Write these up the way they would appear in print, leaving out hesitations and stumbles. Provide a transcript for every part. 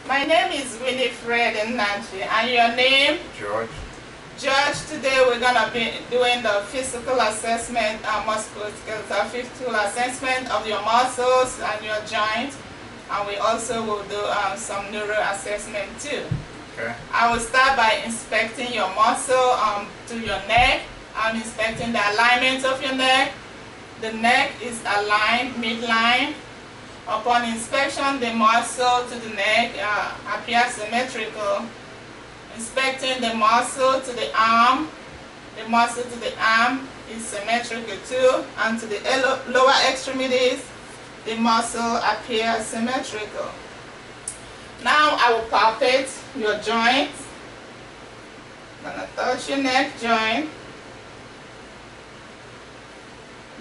My name is Winifred Nnaji, and your name? George. George. Today we're going to be doing the physical assessment and musculoskeletal physical assessment of your muscles and your joints, and we also will do some neuro assessment too. Okay. I will start by inspecting your muscle to your neck. I'm inspecting the alignment of your neck. The neck is aligned midline. Upon inspection, the muscle to the neck appears symmetrical. Inspecting the muscle to the arm is symmetrical too, and to the lower extremities, the muscle appears symmetrical. Now I will palpate your joints. I'm going to touch your neck joint.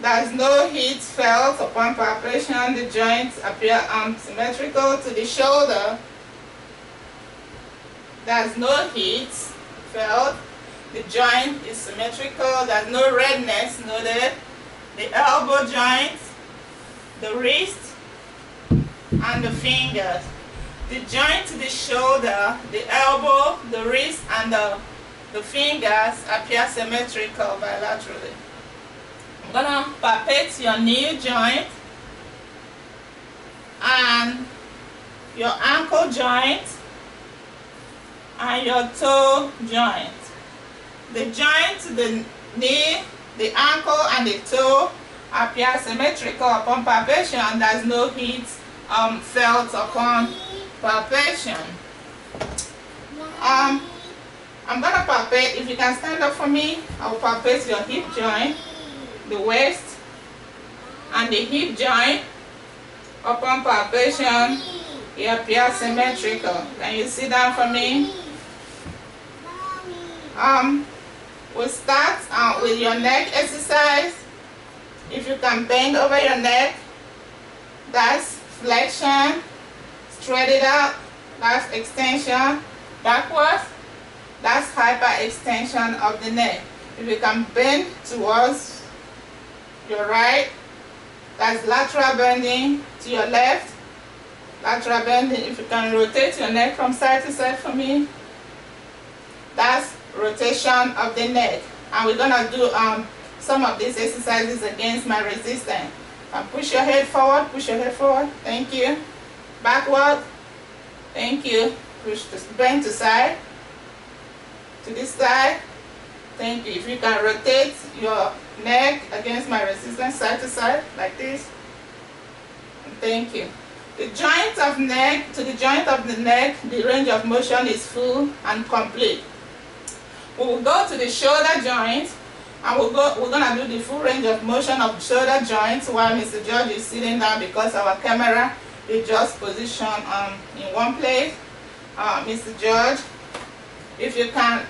There is no heat felt upon palpation. The joints appear symmetrical to the shoulder. There is no heat felt. The joint is symmetrical. There is no redness noted. The elbow joint, the wrist, and the fingers. The joint to the shoulder, the elbow, the wrist, and the fingers appear symmetrical bilaterally. I'm going to palpate your knee joint and your ankle joint and your toe joint. The joint to the knee, the ankle, and the toe appear symmetrical upon palpation. There's no heat felt upon palpation. I'm going to palpate. If you can stand up for me, I will palpate your hip joint, the waist, and the hip joint. Upon palpation, it appears symmetrical. Can you sit down for me? We'll start with your neck exercise. If you can bend over your neck, that's flexion. Straight it out, that's extension. Backwards, that's hyperextension of the neck. If you can bend towards your right, that's lateral bending. To your left, lateral bending. If you can rotate your neck from side to side for me, that's rotation of the neck. And we're going to do some of these exercises against my resistance. Push your head forward, thank you. Backward, thank you. Push to bend to side, to this side, thank you. If you can rotate your neck against my resistance side to side like this, thank you. The joint of neck to the joint of the neck, the range of motion is full and complete. We will go to the shoulder joint, and we're going to do the full range of motion of shoulder joints while Mr. George is sitting down because our camera is just positioned in one place. Mr. George, if you can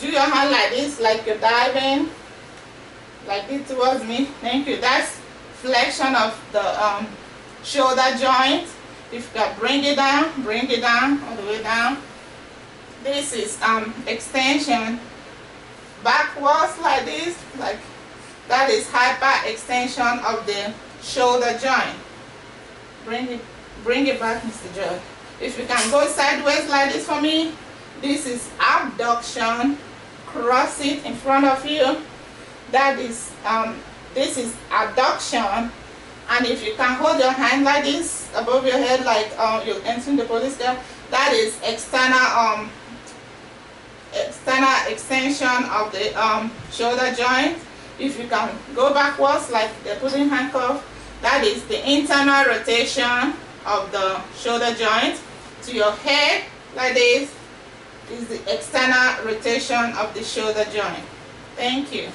do your hand like this, like you're diving, like this towards me, thank you. That's flexion of the shoulder joint. If you can bring it down, all the way down. This is extension. Backwards like this, like that is hyperextension of the shoulder joint. Bring it back, Mr. George. If you can go sideways like this for me, this is abduction. Cross it in front of you. That is this is adduction. And if you can hold your hand like this above your head, like you're entering the police car, that is external extension of the shoulder joint. If you can go backwards like they're putting handcuff, that is the internal rotation of the shoulder joint. To your head like this is the external rotation of the shoulder joint. Thank you.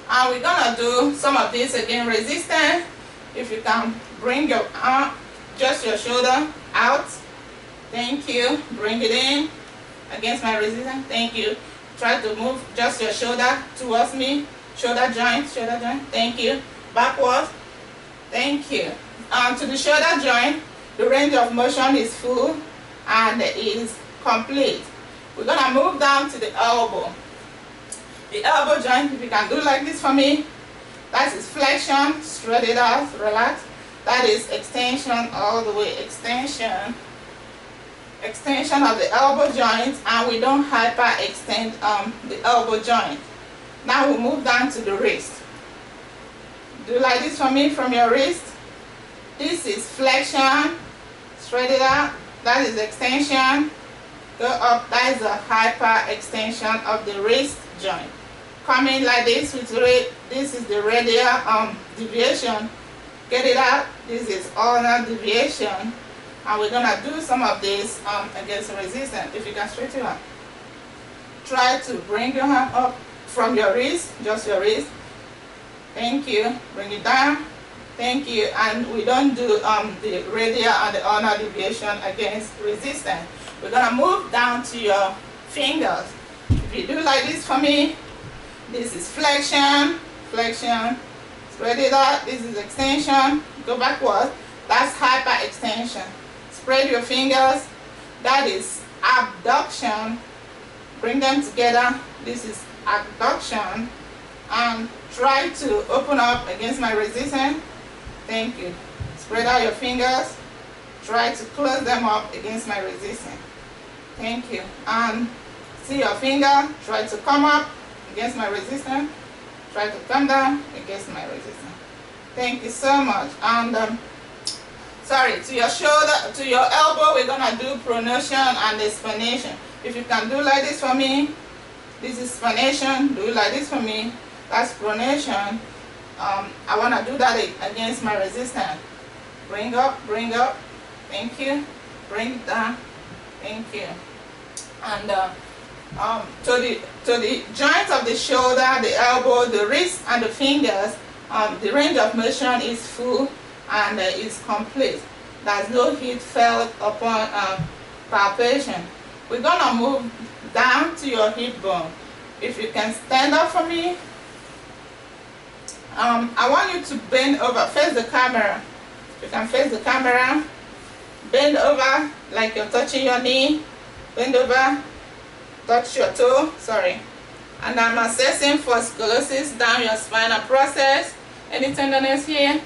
And we're gonna do some of this again. Resistance. If you can bring your arm, just your shoulder out. Thank you. Bring it in against my resistance. Thank you. Try to move just your shoulder towards me. Shoulder joint. Thank you. Backwards. Thank you. To the shoulder joint, the range of motion is full and is complete. We're gonna move down to the elbow. The elbow joint, if you can do like this for me, that is flexion, straight it out, relax. That is extension all the way, extension. extension of the elbow joint, and we don't hyperextend the elbow joint. Now we move down to the wrist. Do like this for me from your wrist. This is flexion, straight it out. That is extension. Go up. That is a hyperextension of the wrist joint. Coming like this with this is the radial deviation. Get it out. This is ulnar deviation, and we're gonna do some of this against resistance. If you can straighten it out, try to bring your hand up from your wrist, just your wrist. Thank you. Bring it down. Thank you. And we don't do the radial and the ulnar deviation against resistance. We're gonna move down to your fingers. If you do like this for me, this is flexion, flexion. Spread it out. This is extension. Go backward. That's hyperextension. Spread your fingers. That is abduction. Bring them together. This is abduction. And try to open up against my resistance. Thank you. Spread out your fingers. Try to close them up against my resistance. Thank you. And see your finger. Try to come up against my resistance. Try to come down against my resistance. Thank you so much. And sorry, to your shoulder, to your elbow, we're gonna do pronation and explanation. If you can do like this for me, this is explanation. Do like this for me. That's pronation. I want to do that against my resistance. Bring up, thank you. Bring it down, thank you. And to the joints of the shoulder, the elbow, the wrist, and the fingers, the range of motion is full and is complete. There's no heat felt upon palpation. We're gonna move down to your hip bone. If you can stand up for me. I want you to bend over, face the camera. You can face the camera. Bend over like you're touching your knee. Bend over, touch your toe, sorry. And I'm assessing for scoliosis down your spinal process. Any tenderness here?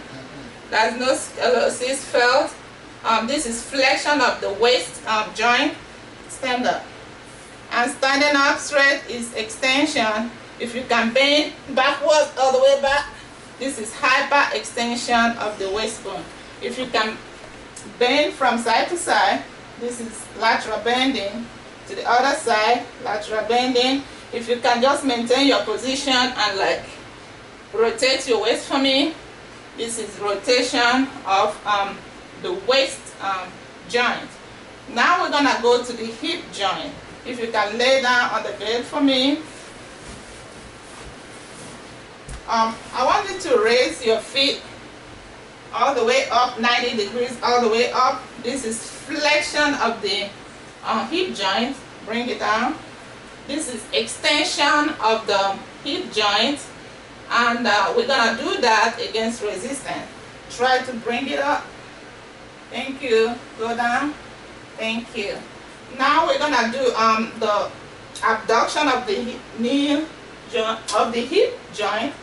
There's no scoliosis felt. This is flexion of the waist joint. Stand up. And standing up straight is extension. If you can bend backwards all the way back, this is hyperextension of the waist bone. If you can bend from side to side, this is lateral bending. To the other side, lateral bending. If you can just maintain your position and like rotate your waist for me, this is rotation of the waist joint. Now we're gonna go to the hip joint. If you can lay down on the bed for me. I want you to raise your feet all the way up, 90 degrees, all the way up. This is flexion of the hip joint. Bring it down. This is extension of the hip joint. And we're going to do that against resistance. Try to bring it up. Thank you. Go down. Thank you. Now we're going to do the abduction of the knee joint, of the hip joint.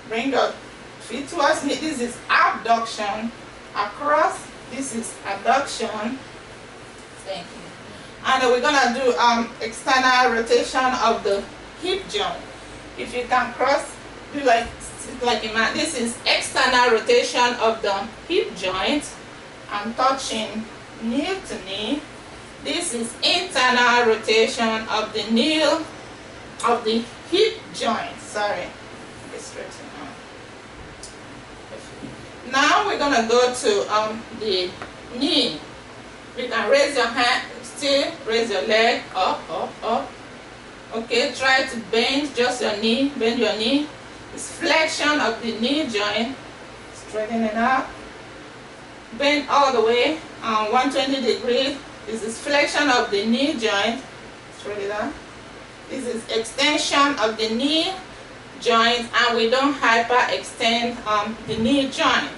Bring your feet towards me. This is abduction. Across. This is adduction. Thank you. And we're going to do external rotation of the hip joint. If you can cross, do like a man. This is external rotation of the hip joint. I'm touching knee to knee. This is internal rotation of the knee, of the hip joint. Sorry. Get straighten out. Now we're going to go to the knee. You can raise your hand, still raise your leg, up, up, up. Okay, try to bend just your knee, bend your knee. It's flexion of the knee joint. Straighten it out. Bend all the way, 120 degrees. This is flexion of the knee joint. Straighten it out. This is extension of the knee joint, and we don't hyperextend the knee joint.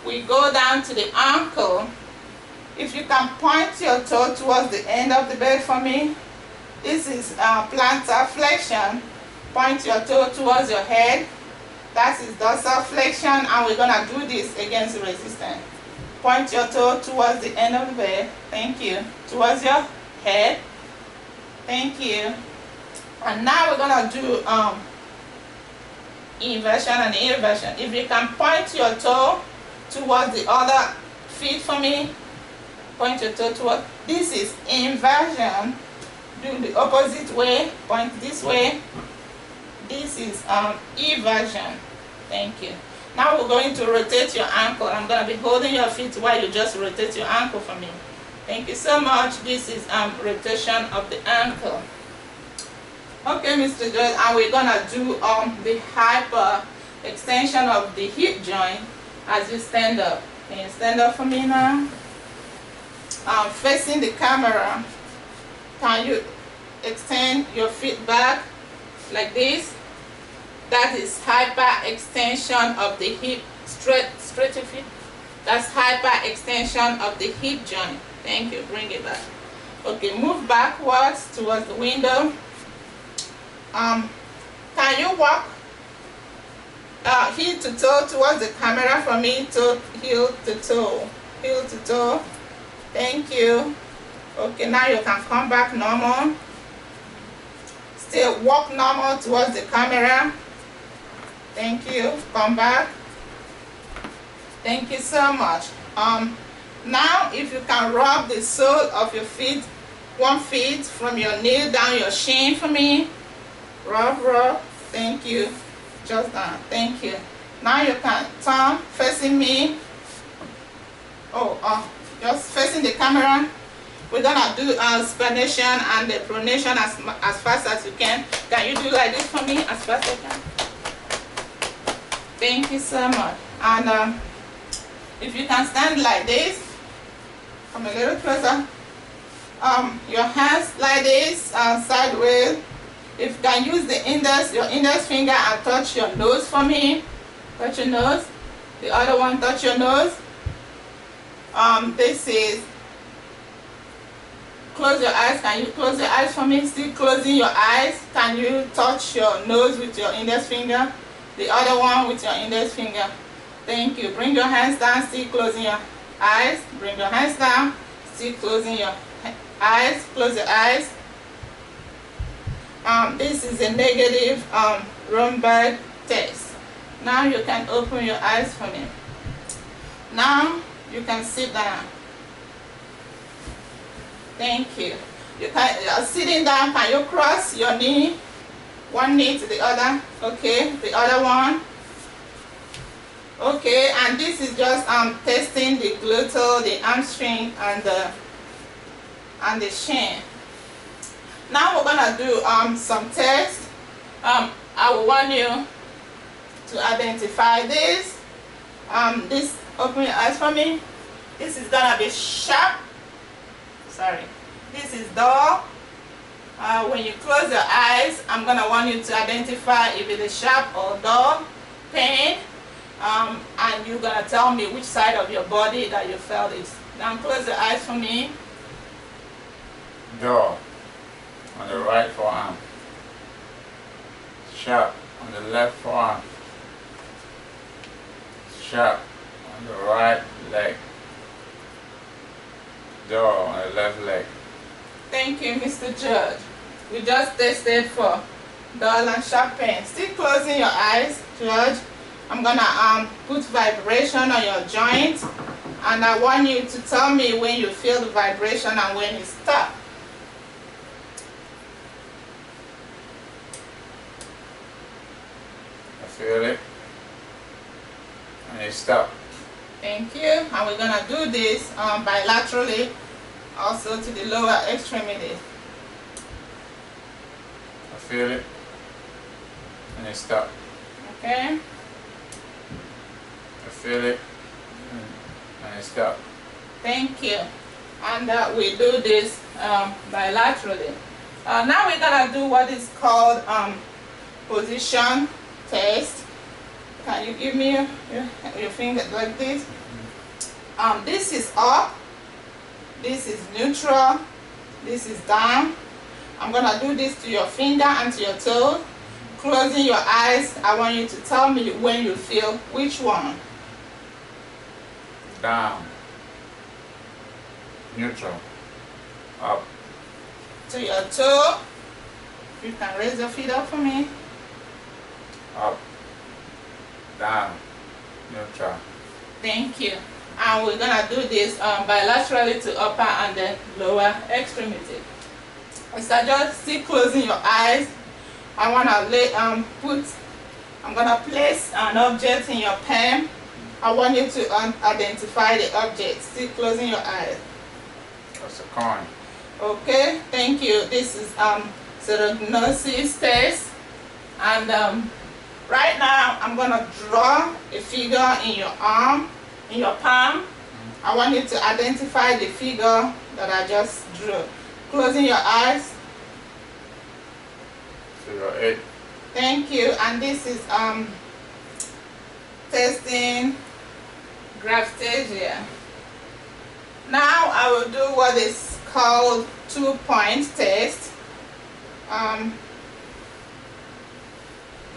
We go down to the ankle. If you can point your toe towards the end of the bed for me. This is plantar flexion. Point your toe towards your head. That is dorsal flexion, and we're going to do this against resistance. point your toe towards the end of the bed. Thank you. Towards your head. Thank you. And now we're gonna do inversion and inversion. If you can point your toe towards the other feet for me, point your toe towards. This is inversion. Do the opposite way. Point this way. This is eversion. Thank you. Now we're going to rotate your ankle. I'm going to be holding your feet while you just rotate your ankle for me. Thank you so much. This is rotation of the ankle. Okay, Mr. George, and we're going to do the hyper extension of the hip joint as you stand up. Can you stand up for me now? Facing the camera. Can you extend your feet back like this? That is hyper extension of the hip. Straight your feet. That's hyper extension of the hip joint. Thank you. Bring it back. Okay, move backwards towards the window. Can you walk heel to toe towards the camera for me? Heel to toe. Heel to toe. Thank you. Okay, now you can come back normal. Still walk normal towards the camera. Thank you. Come back. Thank you so much. Now if you can rub the sole of your feet, one foot from your knee down your shin for me. Rub. Thank you. Just that. Thank you. Now you can turn facing me. Just facing the camera. We're gonna do supination and the pronation as fast as you can. Can you do like this for me as fast as you can? Thank you so much. And if you can stand like this, come a little closer. Your hands like this, sideways. If you can use your index finger and touch your nose for me. Touch your nose. The other one, touch your nose. This is close your eyes. Can you close your eyes for me? Still closing your eyes. Can you touch your nose with your index finger? The other one with your index finger. Thank you. Bring your hands down. Still closing your eyes. Bring your hands down. Still closing your eyes. Close your eyes. This is a negative Romberg test. Now you can open your eyes for me. Now you can sit down. Thank you. You can sitting down. Can you cross your knee? One knee to the other. Okay. The other one. Okay. And this is just testing the gluteal, the hamstring, and the shin. Now we're gonna do some tests. I will want you to identify this. Open your eyes for me. This is gonna be sharp. Sorry. This is dull. When you close your eyes, I'm gonna want you to identify if it is sharp or dull pain, and you're gonna tell me which side of your body that you felt it. Now close your eyes for me. Dull on the right forearm. Sharp on the left forearm. Sharp on the right leg. Dull on the left leg. Thank you, Mr. Judge. We just tested for dull and sharp pain. Still closing your eyes, Judge. I'm gonna put vibration on your joint, and I want you to tell me when you feel the vibration and when it stops. I feel it, and it stops. Thank you. And we're gonna do this bilaterally, also to the lower extremity. I feel it, and it stops. Okay. I feel it, and it stops. Thank you. And we do this bilaterally. Now we're gonna do what is called position test. Can you give me your finger like this? This is up. This is neutral. This is down. I'm gonna do this to your finger and to your toe. Closing your eyes, I want you to tell me when you feel which one. Down. neutral, up, to your toe. You can raise your feet up for me. up, down, neutral. Thank you. And we're gonna do this bilaterally to upper and then lower extremity. So just still closing your eyes. I wanna I'm gonna place an object in your palm. I want you to identify the object. Still closing your eyes. That's a coin. Okay, thank you. This is diagnosis test, and right now I'm gonna draw a figure in your arm, in your palm. I want you to identify the figure that I just drew. Closing your eyes. Figure 8. Thank you. And this is testing graphtasia. Now I will do what is called 2-point test.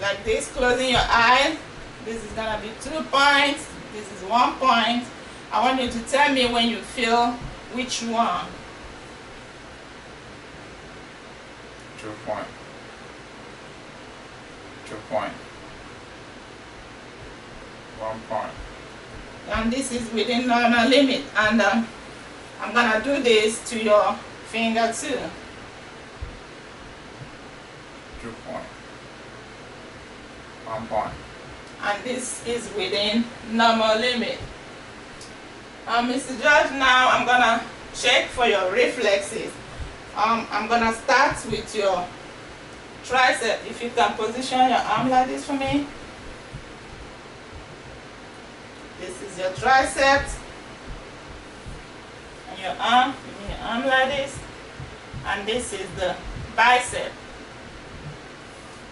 Like this, closing your eyes. This is gonna be 2 points. This is 1 point. I want you to tell me when you feel which one. 2 point. 2 point. 1 point. And this is within normal limit. And I'm gonna do this to your finger too. 2 point. 1 point. And this is within normal limit. Mr. Judge, now I'm gonna check for your reflexes. I'm gonna start with your tricep. If you can position your arm like this for me. This is your tricep. And your arm, give me your arm like this. And this is the bicep.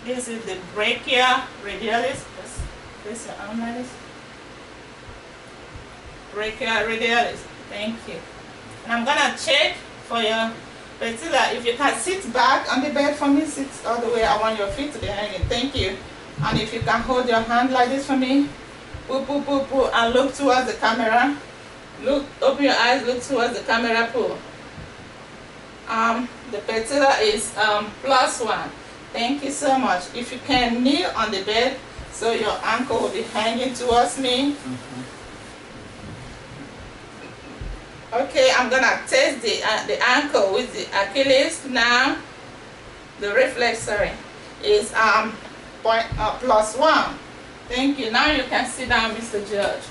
This is the brachia radialis. Just place your arm like this. Brachia radialis. Thank you. And I'm gonna check for your patella. If you can sit back on the bed for me, sit all the way. I want your feet to be hanging. Thank you. And if you can hold your hand like this for me, pull, pull, pull, pull, and look towards the camera. Look, open your eyes, look towards the camera, pull. The patella is +1. Thank you so much. If you can kneel on the bed so your ankle will be hanging towards me. Okay, I'm gonna test the ankle with the Achilles now. The reflex, sorry, is +1. Thank you. Now you can sit down, Mr. Judge.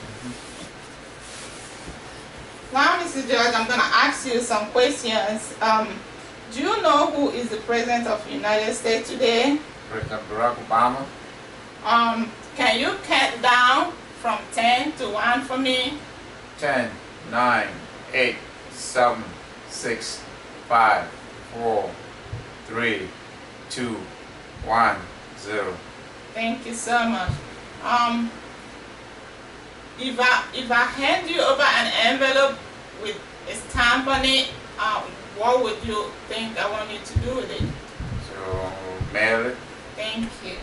Now, Mr. Judge, I'm gonna ask you some questions. Do you know who is the President of the United States today? President Barack Obama. Can you count down from 10 to 1 for me? 10, 9, 8, 7, 6, 5, 4, 3, 2, 1, 0. Thank you so much. If I hand you over an envelope with a stamp on it, what would you think I want you to do with it? So, mail it. Thank you.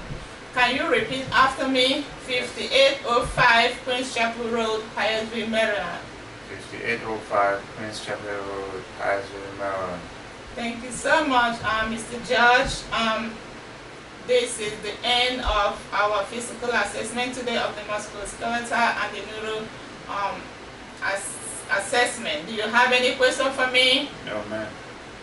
Can you repeat after me? 5805 Queens Chapel Road, Hyattsville, Maryland. 5805 Queens Chapel Road, Hyattsville, Maryland. Thank you so much, Mr. Judge. This is the end of our physical assessment today of the musculoskeletal and the neuro assessment. Do you have any question for me? No, ma'am.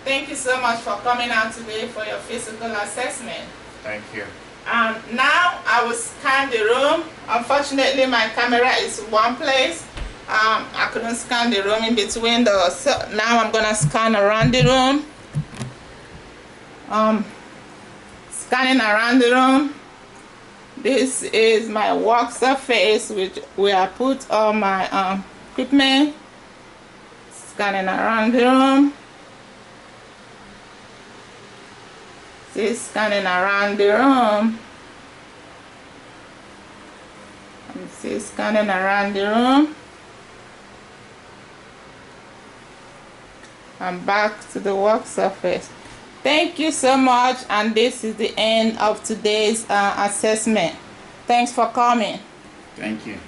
Thank you so much for coming out today for your physical assessment. Thank you. Now I will scan the room. Unfortunately, my camera is one place. I couldn't scan the room in between those. So now I'm gonna scan around the room. Scanning around the room. This is my work surface, where I put all my equipment. Scanning around the room. See, scanning around the room. See, scanning around the room. I'm back to the work surface. Thank you so much, and this is the end of today's assessment. Thanks for coming. Thank you.